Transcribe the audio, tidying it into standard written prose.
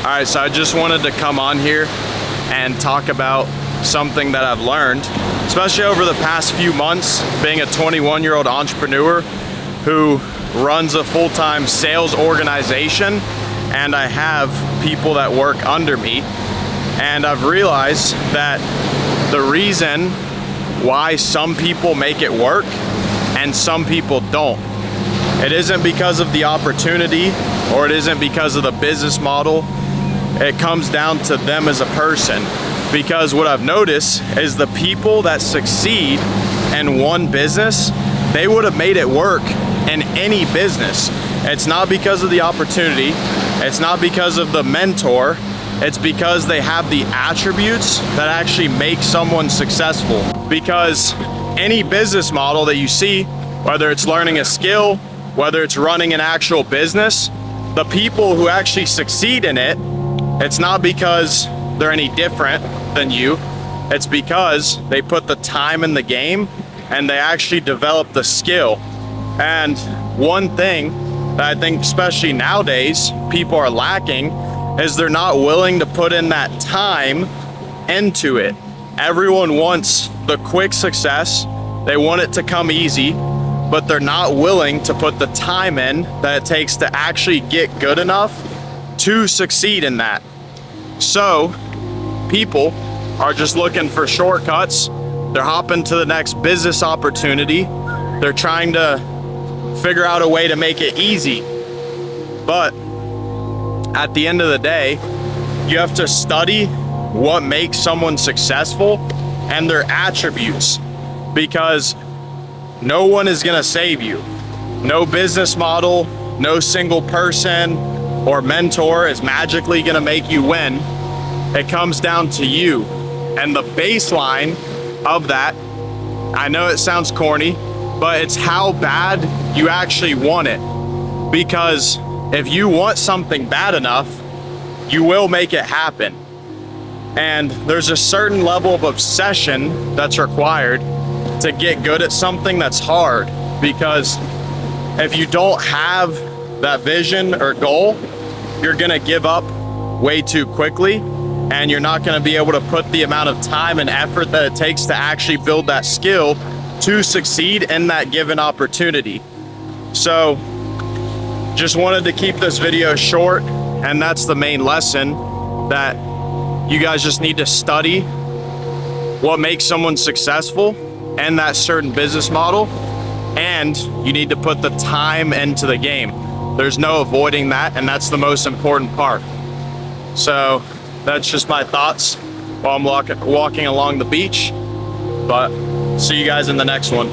All right, so I just wanted to come on here and talk about something that I've learned, especially over the past few months, being a 21-year-old entrepreneur who runs a full-time sales organization, and I have people that work under me. And I've realized that the reason why some people make it work and some people don't, it isn't because of the opportunity or it isn't because of the business model. It comes down to them as a person. Because what I've noticed is the people that succeed in one business, they would have made it work in any business. It's not because of the opportunity. It's not because of the mentor. It's because they have the attributes that actually make someone successful. Because any business model that you see, whether it's learning a skill, whether it's running an actual business, the people who actually succeed in it, it's not because they're any different than you. It's because they put the time in the game and they actually develop the skill. And one thing that I think, especially nowadays, people are lacking is they're not willing to put in that time into it. Everyone wants the quick success. They want it to come easy, but they're not willing to put the time in that it takes to actually get good enough to succeed in that. So people are just looking for shortcuts. They're hopping to the next business opportunity. They're trying to figure out a way to make it easy. But at the end of the day, you have to study what makes someone successful and their attributes, because no one is going to save you. No business model, no single person or mentor is magically going to make you win. It comes down to you. And the baseline of that, I know it sounds corny, but it's how bad you actually want it. Because if you want something bad enough, you will make it happen. And there's a certain level of obsession that's required to get good at something that's hard. Because if you don't have that vision or goal, you're gonna give up way too quickly, and you're not gonna be able to put the amount of time and effort that it takes to actually build that skill to succeed in that given opportunity. So just wanted to keep this video short, and that's the main lesson, that you guys just need to study what makes someone successful and that certain business model, and you need to put the time into the game. There's no avoiding that, and that's the most important part. So that's just my thoughts while I'm walking along the beach, but see you guys in the next one.